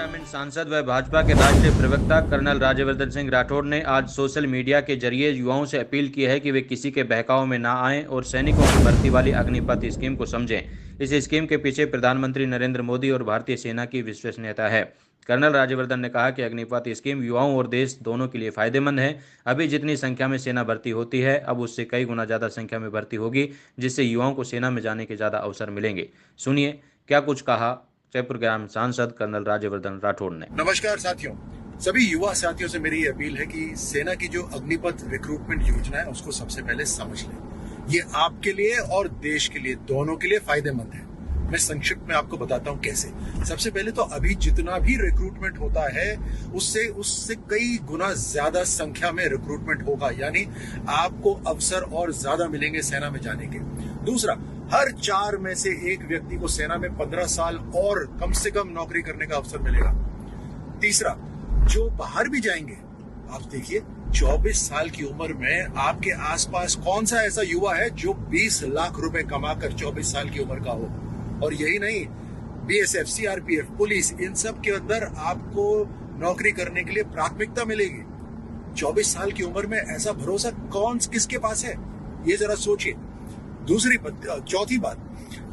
ग्रामीण सांसद व भाजपा के राष्ट्रीय प्रवक्ता कर्नल राज्यवर्धन सिंह राठौड़ ने आज सोशल मीडिया के जरिए युवाओं से अपील की है कि वे किसी के बहकाव में ना आएं और सैनिकों की भर्ती वाली अग्निपथ स्कीम को समझें। इस स्कीम के पीछे प्रधानमंत्री नरेंद्र मोदी और भारतीय सेना की विश्वसनीयता है। कर्नल राज्यवर्धन ने कहा कि अग्निपथ स्कीम युवाओं और देश दोनों के लिए फायदेमंद है। अभी जितनी संख्या में सेना भर्ती होती है, अब उससे कई गुना ज़्यादा संख्या में भर्ती होगी, जिससे युवाओं को सेना में जाने के ज़्यादा अवसर मिलेंगे। सुनिए क्या कुछ कहा जयपुर ग्राम सांसद कर्नल राज्यवर्धन राठौड़ ने। नमस्कार साथियों, सभी युवा साथियों से मेरी अपील है कि सेना की जो अग्निपथ रिक्रूटमेंट योजना है उसको सबसे पहले समझ लें। ये आपके लिए और देश के लिए, दोनों के लिए फायदेमंद है। मैं संक्षिप्त में आपको बताता हूं कैसे। सबसे पहले तो अभी जितना भी रिक्रूटमेंट होता है उससे कई गुना ज्यादा संख्या में रिक्रूटमेंट होगा, यानी आपको अवसर और ज्यादा मिलेंगे सेना में जाने के। दूसरा, हर 4 में से एक व्यक्ति को सेना में 15 साल और कम से कम नौकरी करने का अवसर मिलेगा। तीसरा, जो बाहर भी जाएंगे, आप देखिए 24 साल की उम्र में आपके आसपास कौन सा ऐसा युवा है जो 20 लाख रुपए कमाकर 24 साल की उम्र का हो। और यही नहीं, बीएसएफ, सीआरपीएफ, पुलिस, इन सब के अंदर आपको नौकरी करने के लिए प्राथमिकता मिलेगी। 24 साल की उम्र में ऐसा भरोसा किसके पास है, ये जरा सोचिए। चौथी बात,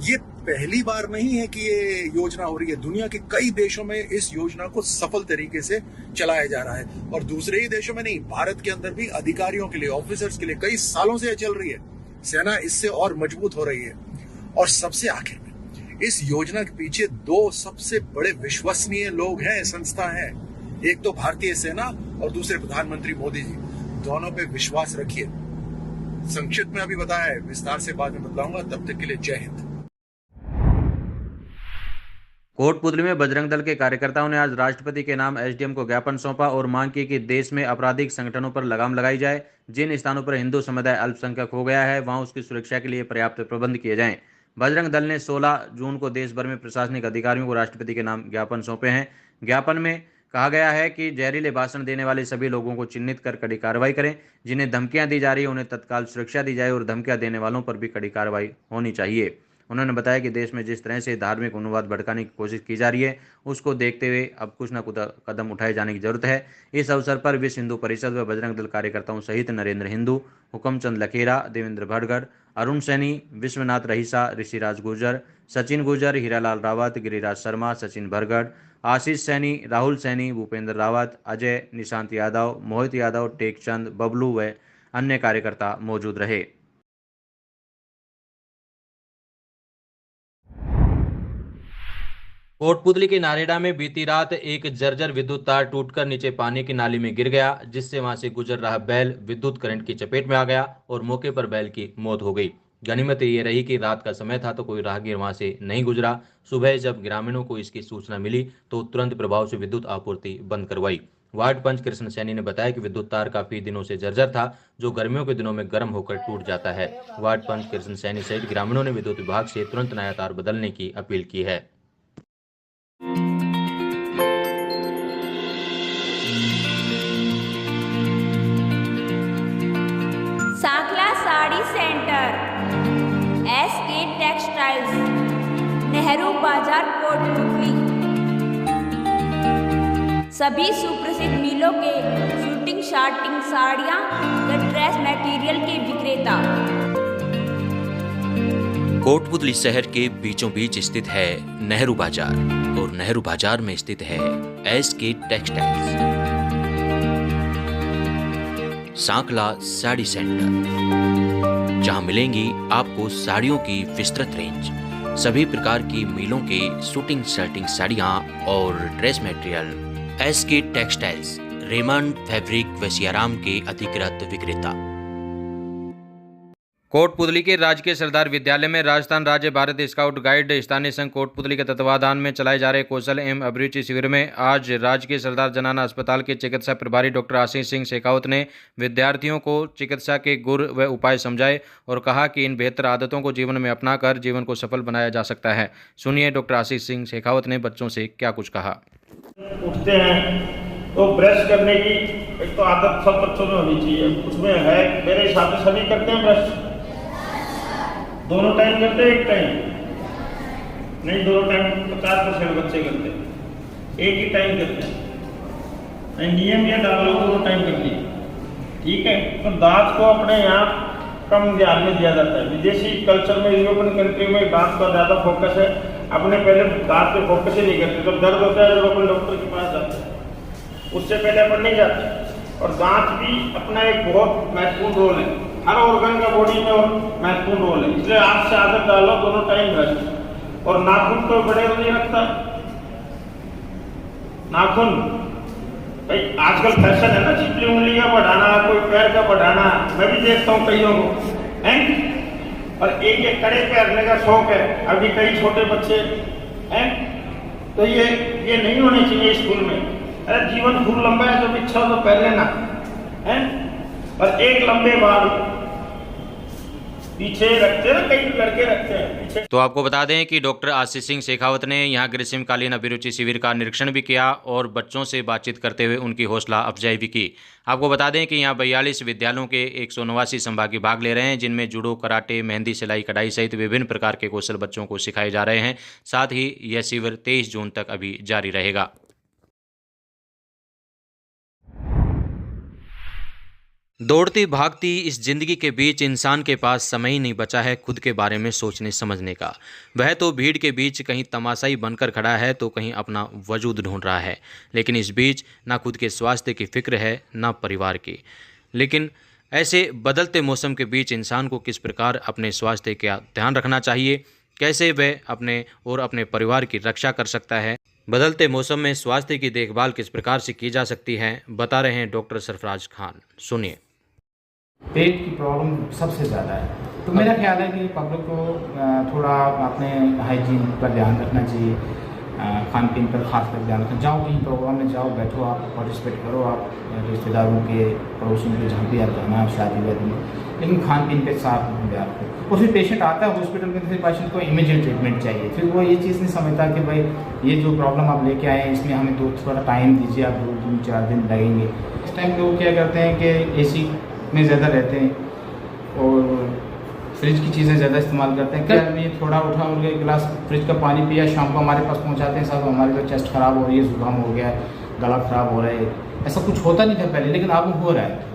ये पहली बार नहीं है कि ये योजना हो रही है। दुनिया के कई देशों में इस योजना को सफल तरीके से चलाया जा रहा है, और दूसरे ही देशों में नहीं, भारत के अंदर भी अधिकारियों के लिए, ऑफिसर्स के लिए कई सालों से चल रही है। सेना इससे और मजबूत हो रही है। और सबसे आखिर में, इस योजना के पीछे 2 सबसे बड़े विश्वसनीय लोग हैं, संस्था हैं। एक तो भारतीय सेना और दूसरे प्रधानमंत्री मोदी जी। दोनों पे विश्वास रखिए। संक्षिप्त में अभी बताया है, विस्तार से बाद में बताऊंगा। तब तक के लिए जय हिंद। कोटपुतली में बजरंग दल के कार्यकर्ताओं ने आज राष्ट्रपति के नाम एसडीएम को ज्ञापन सौंपा और मांग की कि देश में आपराधिक संगठनों पर लगाम लगाई जाए। जिन स्थानों पर हिंदू समुदाय अल्पसंख्यक हो गया है, वहां उसकी सुरक्षा के लिए पर्याप्त प्रबंध किए जाएं। बजरंग दल ने 16 जून को देश भर में प्रशासनिक अधिकारियों को राष्ट्रपति के नाम ज्ञापन सौंपे हैं। ज्ञापन में कहा गया है कि जहरीले भाषण देने वाले सभी लोगों को चिन्हित कर कड़ी कार्रवाई करें। जिन्हें धमकियां दी जा रही है, उन्हें तत्काल सुरक्षा दी जाए और धमकियां देने वालों पर भी कड़ी कार्रवाई होनी चाहिए। उन्होंने बताया कि देश में जिस तरह से धार्मिक उन्माद भड़काने की कोशिश की जा रही है, उसको देखते हुए अब कुछ न कुछ कदम उठाए जाने की जरूरत है। इस अवसर पर विश्व हिंदू परिषद व बजरंग दल कार्यकर्ताओं सहित नरेंद्र हिंदू, हुकमचंद लखेरा, देवेंद्र भड़गड़, अरुण सैनी, विश्वनाथ रहीसा, ऋषिराज गुर्जर, सचिन गुर्जर, हीरालाल रावत, गिरिराज शर्मा, सचिन भड़गड़, आशीष सैनी, राहुल सैनी, भूपेंद्र रावत, अजय, निशांत यादव, मोहित यादव, टेकचंद, बबलू व अन्य कार्यकर्ता मौजूद रहे। कोटपुतली के नारेड़ा में बीती रात एक जर्जर विद्युत तार टूटकर नीचे पानी की नाली में गिर गया, जिससे वहां से गुजर रहा बैल विद्युत करंट की चपेट में आ गया और मौके पर बैल की मौत हो गई। गनीमत ये रही कि रात का समय था तो कोई राहगीर वहां से नहीं गुजरा। सुबह जब ग्रामीणों को इसकी सूचना मिली तो तुरंत प्रभाव से विद्युत आपूर्ति बंद करवाई। वार्ड पंच कृष्ण सैनी ने बताया कि विद्युत तार काफी दिनों से जर्जर था, जो गर्मियों के दिनों में गर्म होकर टूट जाता है। वार्ड पंच कृष्ण सैनी सहित ग्रामीणों ने विद्युत विभाग से तुरंत नया तार बदलने की अपील की है। Sankhla sari centre, SK textiles, Nehru बाजार, कोटपुतली। सभी सुप्रसिद्ध मिलों के शूटिंग शार्टिंग साड़ियाँ व ड्रेस मटेरियल के विक्रेता। कोटपुतली शहर के बीचों बीच स्थित है नेहरू बाजार और नेहरू बाजार में स्थित है SK textiles. Sankhla sari centre, जहां मिलेंगी आपको साड़ियों की विस्तृत रेंज, सभी प्रकार की मीलों के शूटिंग शर्टिंग साड़ियां और dress material. SK textiles, Raymond fabric व सियाराम के अधिकृत विक्रेता। कोटपुतली के राजकीय सरदार विद्यालय में राजस्थान राज्य भारत स्काउट गाइड स्थानीय संघ कोटपुतली के तत्वाधान में चलाए जा रहे कौशल एवं अभिरुचि शिविर में आज राजकीय सरदार जनाना अस्पताल के चिकित्सा प्रभारी डॉक्टर आशीष सिंह शेखावत ने विद्यार्थियों को चिकित्सा के गुर व उपाय समझाए और कहा कि इन बेहतर आदतों को जीवन में अपनाकर जीवन को सफल बनाया जा सकता है। सुनिए डॉक्टर आशीष सिंह शेखावत ने बच्चों से क्या कुछ कहा। उठते हैं तो ब्रश करने की एक तो आदत सब बच्चों में होनी चाहिए, उसमें है। मेरे हिसाब से सभी करते हैं ब्रश, दोनों टाइम करते हैं, एक टाइम नहीं, दोनों टाइम 50% बच्चे करते हैं। एक ही टाइम करते हैं, नियम ये डाल लो दोनों टाइम कर लिए, ठीक है। तो दांत को अपने यहाँ कम ध्यान में दिया जाता है। विदेशी कल्चर में, यूरोपियन कंट्री में दांत का ज़्यादा फोकस है। अपने पहले दांत पे फोकस ही नहीं करते। जब दर्द होता है जब अपन डॉक्टर के पास जाते हैं, उससे पहले अपन नहीं जाते। और दांत भी अपना एक बहुत महत्वपूर्ण रोल है, हर ऑर्गन का बॉडी में और महत्वपूर्ण रोल है। इसलिए आज से आदत डालो दोनों टाइम ब्रश। और नाखून तो बड़े नहीं रखता नाखून, भाई आजकल फैशन है ना चिपली उंगली का बढ़ाना, कोई पैर का बढ़ाना, मैं भी देखता हूँ कईयों को हैं। और एक एक कड़े पे रखने का शौक है अभी कई छोटे बच्चे हैं। तो ये नहीं होने चाहिए स्कूल में। अरे जीवन खूब लंबा है, जब इच्छा तो पहले ना है। और एक लंबे बाल पीछे रखते हैं, कई लड़के रखते हैं पीछे। तो आपको बता दें कि डॉक्टर आशीष सिंह शेखावत ने यहाँ ग्रीष्मकालीन अभिरुचि शिविर का निरीक्षण भी किया और बच्चों से बातचीत करते हुए उनकी हौसला अफजाई भी की। आपको बता दें कि यहाँ 42 विद्यालयों के 189 संभागी भाग ले रहे हैं, जिनमें जूडो, कराटे, मेहंदी, सिलाई, कढ़ाई सहित विभिन्न प्रकार के कौशल बच्चों को सिखाए जा रहे हैं। साथ ही यह शिविर 23 जून तक अभी जारी रहेगा। दौड़ती भागती इस जिंदगी के बीच इंसान के पास समय ही नहीं बचा है खुद के बारे में सोचने समझने का। वह तो भीड़ के बीच कहीं तमाशाई बनकर खड़ा है तो कहीं अपना वजूद ढूंढ रहा है, लेकिन इस बीच ना खुद के स्वास्थ्य की फिक्र है ना परिवार की। लेकिन ऐसे बदलते मौसम के बीच इंसान को किस प्रकार अपने स्वास्थ्य का ध्यान रखना चाहिए, कैसे वह अपने और अपने परिवार की रक्षा कर सकता है, बदलते मौसम में स्वास्थ्य की देखभाल किस प्रकार से की जा सकती है, बता रहे हैं डॉक्टर सरफराज खान। सुनिए। पेट की प्रॉब्लम सबसे ज़्यादा है, तो मेरा ख्याल है कि पब्लिक को थोड़ा अपने हाइजीन पर ध्यान रखना चाहिए, खान पीन पर खास कर ध्यान रखना। जाओ कहीं प्रोग्राम में जाओ, बैठो, आप पार्टिसिपेट करो, आप रिश्तेदारों के, पड़ोसियों के, जहाँ भी आप जाना है शादी वादी में, लेकिन खान पीन पे साफ ध्यान रखो। और फिर पेशेंट आता है हॉस्पिटल में, फिर पेशेंट को इमीडिएट ट्रीटमेंट चाहिए। फिर वो ये चीज़ नहीं समझता कि भाई ये जो प्रॉब्लम आप लेके आए हैं इसमें हमें थोड़ा टाइम दीजिए, आप 2 दिन 4 दिन लगेंगे। इस टाइम लोग क्या करते हैं कि AC में ज़्यादा रहते हैं और फ्रिज की चीज़ें ज़्यादा इस्तेमाल करते हैं। क्या ये थोड़ा उठा और एक गिलास फ्रिज का पानी पिया, शाम को हमारे पास पहुंचाते हैं साहब हमारे तो चेस्ट ख़राब हो रही है, जुकाम हो गया है, गला ख़राब हो रहा है। ऐसा कुछ होता नहीं था पहले, लेकिन अब हो रहा है।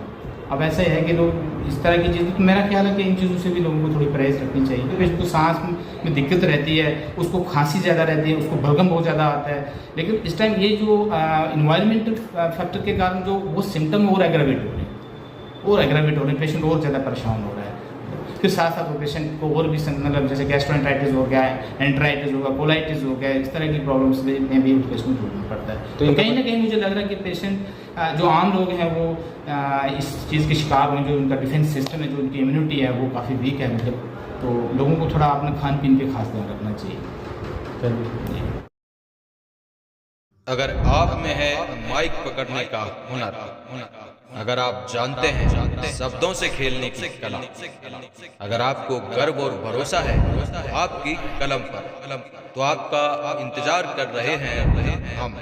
अब ऐसा है कि लोग इस तरह की चीज़, तो मेरा ख्याल है कि इन चीज़ों से भी लोगों को थोड़ी परहेज रखनी चाहिए। क्योंकि जिसको सांस में दिक्कत रहती है, उसको खांसी ज़्यादा रहती है, उसको बलगम बहुत ज़्यादा आता है। लेकिन इस टाइम ये जो इन्वायरमेंटल फैक्टर के कारण जो वो सिम्टम और एग्रावेट हो रहे हैं, पेशेंट और ज़्यादा परेशान हो रहा है। फिर साथ साथ वो पेशेंट को और भी मतलब जैसे गैस्ट्रोएंटेराइटिस हो गया, एंट्राइटिस होगा, कोलाइटिस हो गया, इस तरह की प्रॉब्लम्स में भी पेशेंट भुगतना पड़ता है। तो कहीं ना कहीं मुझे लग रहा है कि पेशेंट जो आम लोग हैं वो इस चीज़ के शिकार हुए, जो उनका डिफेंस सिस्टम है, जो उनकी इम्यूनिटी है वो काफ़ी वीक है। मतलब तो लोगों को थोड़ा अपने खान पीन पे खास ध्यान रखना चाहिए। अगर आप में है माइक पकड़ने का हुनर, अगर आप जानते हैं शब्दों से खेलने की कला, अगर आपको गर्व और भरोसा है आपकी कलम पर, तो आपका इंतजार कर रहे हैं हम।